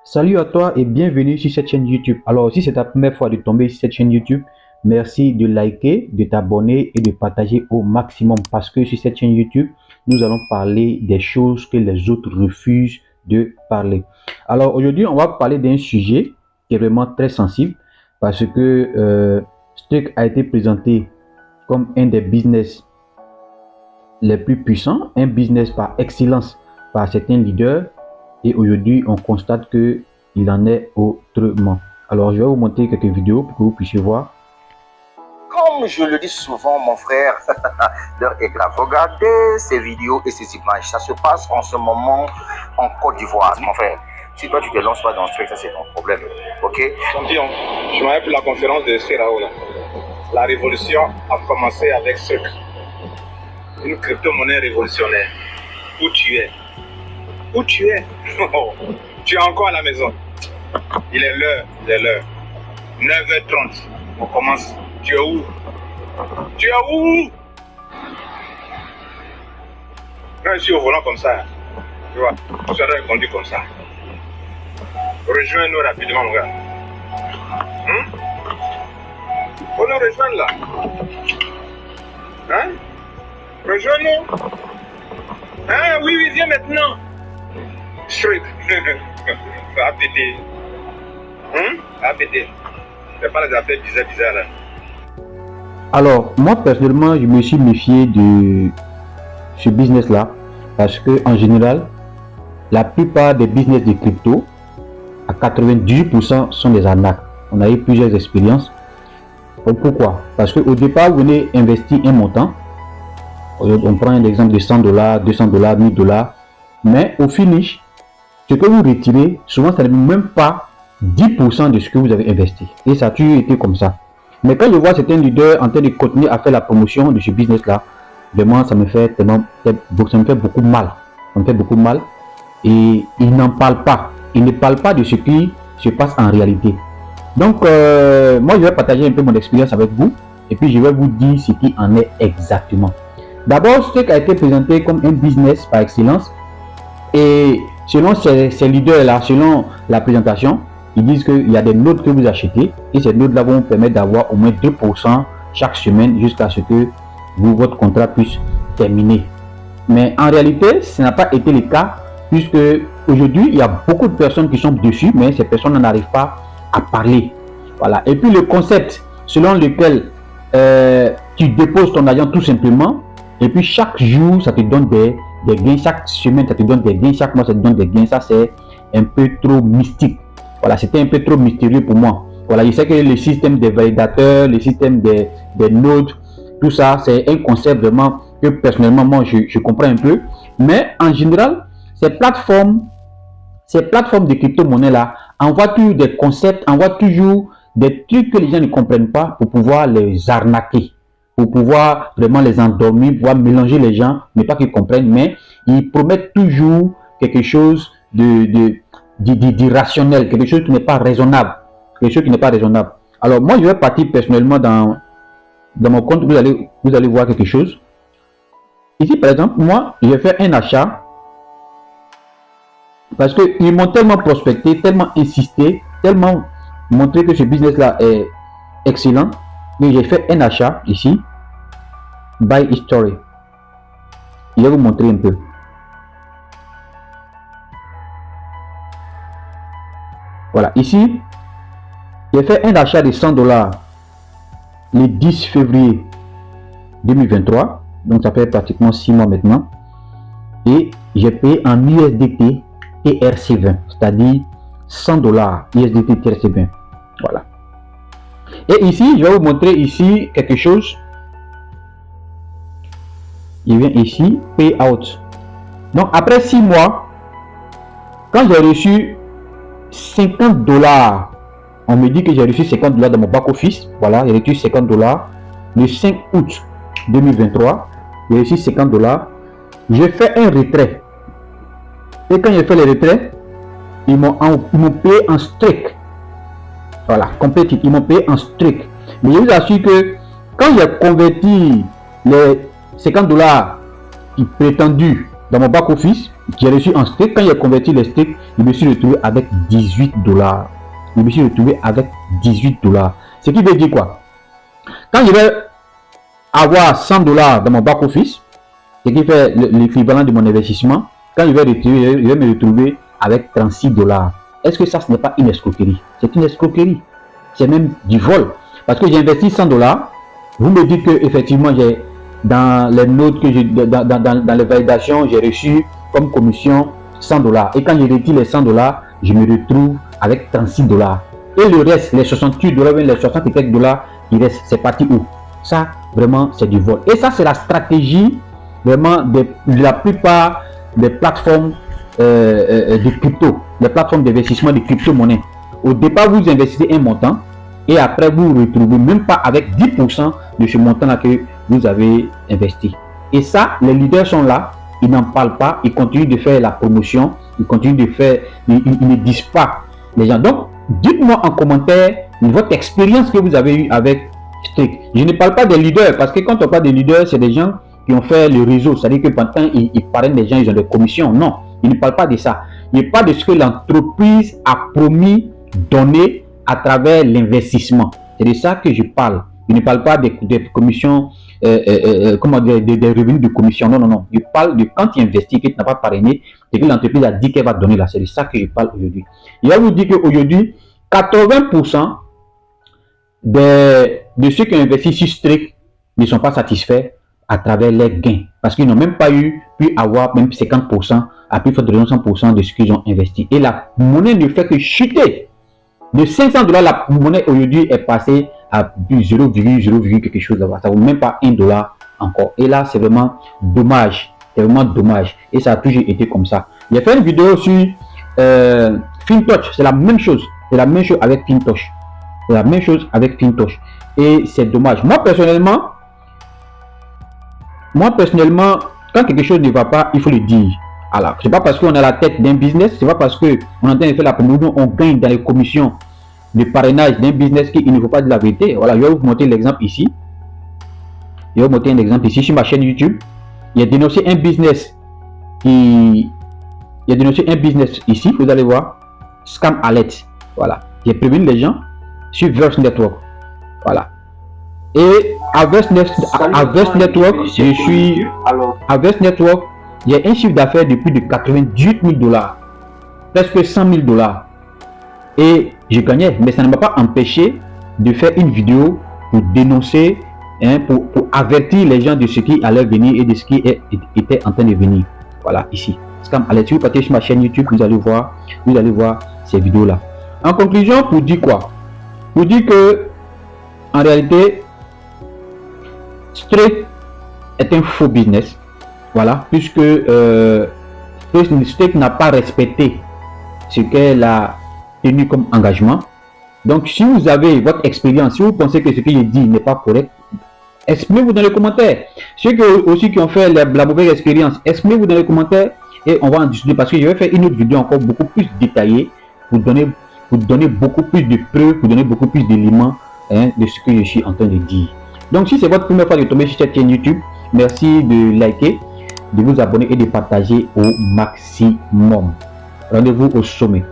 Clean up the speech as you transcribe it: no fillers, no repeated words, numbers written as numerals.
Salut à toi et bienvenue sur cette chaîne YouTube. Alors, si c'est ta première fois de tomber sur cette chaîne YouTube, merci de liker, de t'abonner et de partager au maximum parce que sur cette chaîne YouTube, nous allons parler des choses que les autres refusent de parler. Alors, aujourd'hui, on va parler d'un sujet qui est vraiment très sensible parce que Stuck a été présenté comme un des business les plus puissants, un business par excellence par certains leaders. Et aujourd'hui, on constate que il en est autrement. Alors, je vais vous montrer quelques vidéos pour que vous puissiez voir. Comme je le dis souvent, mon frère, l'heure est grave. Regardez ces vidéos et ces images. Ça se passe en ce moment en Côte d'Ivoire, mon frère. Si toi, tu te lances pas dans ce truc, ça, c'est ton problème. OK? Champion, je m'avais pour la conférence de Serao. La révolution a commencé avec ce une crypto-monnaie révolutionnaire. Où tu es? Où tu es? Tu es encore à la maison. Il est l'heure, 9h30. On commence. Tu es où? Tu es où? Quand je suis au volant comme ça, tu vois, je serai répondu comme ça. Rejoins-nous rapidement, mon gars. Faut nous rejoindre là. Hein? Rejoins-nous. Hein? Oui, viens maintenant. Straight. À péter. À péter. Fais pas les affaires bizarres là. Alors, moi personnellement, je me suis méfié de ce business là parce que en général, la plupart des business de crypto, à 98% sont des arnaques. On a eu plusieurs expériences. Pourquoi? Parce qu'au départ, vous venez investir un montant. On prend un exemple de $100, $200, $1000. Mais au finish, ce que vous retirez, souvent, ça n'est même pas 10% de ce que vous avez investi. Et ça a toujours été comme ça. Mais quand je vois certains leaders en train de continuer à faire la promotion de ce business-là, vraiment, ça me fait beaucoup mal. Ça me fait beaucoup mal. Et ils n'en parlent pas. Ils ne parlent pas de ce qui se passe en réalité. Donc, moi, je vais partager un peu mon expérience avec vous. Et puis, je vais vous dire ce qui en est exactement. D'abord, ce qui a été présenté comme un business par excellence. Et selon ces leaders-là, selon la présentation, ils disent qu'il y a des notes que vous achetez. Et ces notes-là vont vous permettre d'avoir au moins 2% chaque semaine jusqu'à ce que votre contrat puisse terminer. Mais en réalité, ce n'a pas été le cas puisque aujourd'hui, il y a beaucoup de personnes qui sont dessus, mais ces personnes n'arrivent pas à parler. Voilà. Et puis le concept selon lequel tu déposes ton argent tout simplement, et puis chaque jour, ça te donne des gains, chaque semaine, ça te donne des gains, chaque mois, ça te donne des gains. Ça, c'est un peu trop mystique. Voilà, c'était un peu trop mystérieux pour moi. Voilà, je sais que le système des validateurs, le système des nodes, tout ça, c'est un concept vraiment que personnellement, moi, je comprends un peu. Mais en général, ces plateformes de crypto-monnaie-là envoient toujours des concepts, envoient toujours des trucs que les gens ne comprennent pas pour pouvoir les arnaquer, pour pouvoir vraiment les endormir, pouvoir mélanger les gens, mais pas qu'ils comprennent, mais ils promettent toujours quelque chose d'irrationnel, quelque chose qui n'est pas raisonnable, Alors moi, je vais partir personnellement dans mon compte, vous allez voir quelque chose. Ici, par exemple, moi, je vais faire un achat parce qu'ils m'ont tellement prospecté, tellement insisté, tellement montré que ce business-là est excellent. Mais j'ai fait un achat ici. Buy history. Je vais vous montrer un peu. Voilà, ici, j'ai fait un achat de $100 le 10 février 2023. Donc, ça fait pratiquement 6 mois maintenant. Et j'ai payé en USDT TRC20, c'est-à-dire $100 USDT TRC20. Voilà. Et ici, je vais vous montrer ici quelque chose. Je viens ici, payout. Donc, après 6 mois, quand j'ai reçu $50, on me dit que j'ai reçu $50 dans mon back-office. Voilà, j'ai reçu $50 le 5 août 2023. J'ai reçu $50. J'ai fait un retrait. Et quand j'ai fait le retrait, ils m'ont payé en streak. Voilà, complété, ils m'ont payé en streak. Mais je vous assure que quand j'ai converti les $50 prétendus dans mon back office, J'ai reçu en steak. Quand j'ai converti les steaks, je me suis retrouvé avec 18 $. Je me suis retrouvé avec 18 $. Ce qui veut dire quoi? Quand je vais avoir 100 $ dans mon back-office, ce qui fait l'équivalent de mon investissement, quand je vais me retrouver avec 36 $. Est-ce que ça, ce n'est pas une escroquerie? C'est une escroquerie. C'est même du vol. Parce que j'ai investi 100 $. Vous me dites que effectivement, j'ai dans les notes que j'ai dans les validations, j'ai reçu comme commission 100 $. Et quand je retire les 100 $, je me retrouve avec 36 $. Et le reste, les 68 $, les 60 et quelques dollars qui restent, c'est parti où? Ça, vraiment, c'est du vol. Et ça, c'est la stratégie vraiment de la plupart des plateformes de crypto, les plateformes d'investissement de crypto-monnaie. Au départ, vous investissez un montant et après, vous vous retrouvez même pas avec 10% de ce montant-là que vous avez investi. Et ça, les leaders sont là, ils n'en parlent pas, ils continuent de faire la promotion, ils continuent de faire, ils ne disent pas les gens. Donc, dites-moi en commentaire votre expérience que vous avez eue avec Streak. Je ne parle pas des leaders, parce que quand on parle des leaders, c'est des gens qui ont fait le réseau, c'est-à-dire que pendant ils parrainent des gens, ils ont des commissions. Non, ils ne parlent pas de ça. Il parle de ce que l'entreprise a promis donner à travers l'investissement. C'est de ça que je parle. Je ne parle pas des commissions, comment dire, des revenus de commission. Non, non, non. Je parle de quand tu investis, que tu n'as pas parrainé, et que l'entreprise a dit qu'elle va donner là. C'est de ça que je parle aujourd'hui. Il va vous dire qu'aujourd'hui, 80% de ceux qui ont investi sur Streak ne sont pas satisfaits à travers les gains. Parce qu'ils n'ont même pas pu avoir même 50%, à plus forte raison 100% de ce qu'ils ont investi. Et la monnaie ne fait que chuter. De 500 $, la monnaie aujourd'hui est passée à 0,0 quelque chose là-bas. Ça ne vaut même pas $1 encore. Et là, c'est vraiment dommage. C'est vraiment dommage. Et ça a toujours été comme ça. J'ai fait une vidéo sur FinTouch. C'est la même chose. C'est la même chose avec FinTouch. C'est la même chose avec FinTouch. Et c'est dommage. Moi, personnellement, quand quelque chose ne va pas, il faut le dire. Alors, c'est pas parce qu'on a la tête d'un business, c'est pas parce qu'on est en train de faire la promotion, on gagne dans les commissions de parrainage d'un business qu'il ne faut pas dire la vérité. Voilà, je vais vous montrer l'exemple ici. Je vais vous montrer un exemple ici sur ma chaîne YouTube. Il y a dénoncé un business ici, vous allez voir, Scam Alert. Voilà, j'ai prévenu les gens sur Verse Network. Voilà. Et à Verse Network, il y a un chiffre d'affaires de plus de 98 000 $, presque 100 000 $. Et je gagnais, mais ça ne m'a pas empêché de faire une vidéo pour dénoncer, pour avertir les gens de ce qui allait venir et de ce qui était en train de venir. Voilà, ici. Scam Alert. Si vous partez sur ma chaîne YouTube, vous allez voir ces vidéos-là. En conclusion, pour dire quoi? Pour dire que, en réalité, Streak est un faux business. Voilà, puisque Streak n'a pas respecté ce qu'elle a tenu comme engagement. Donc, si vous avez votre expérience, si vous pensez que ce que je dis n'est pas correct, exprimez-vous dans les commentaires. Ceux qui ont fait la mauvaise expérience, exprimez-vous dans les commentaires et on va en discuter parce que je vais faire une autre vidéo encore beaucoup plus détaillée pour donner beaucoup plus de preuves, pour donner beaucoup plus d'éléments de ce que je suis en train de dire. Donc, si c'est votre première fois de tomber sur cette chaîne YouTube, merci de liker, de vous abonner et de partager au maximum. Rendez-vous au sommet.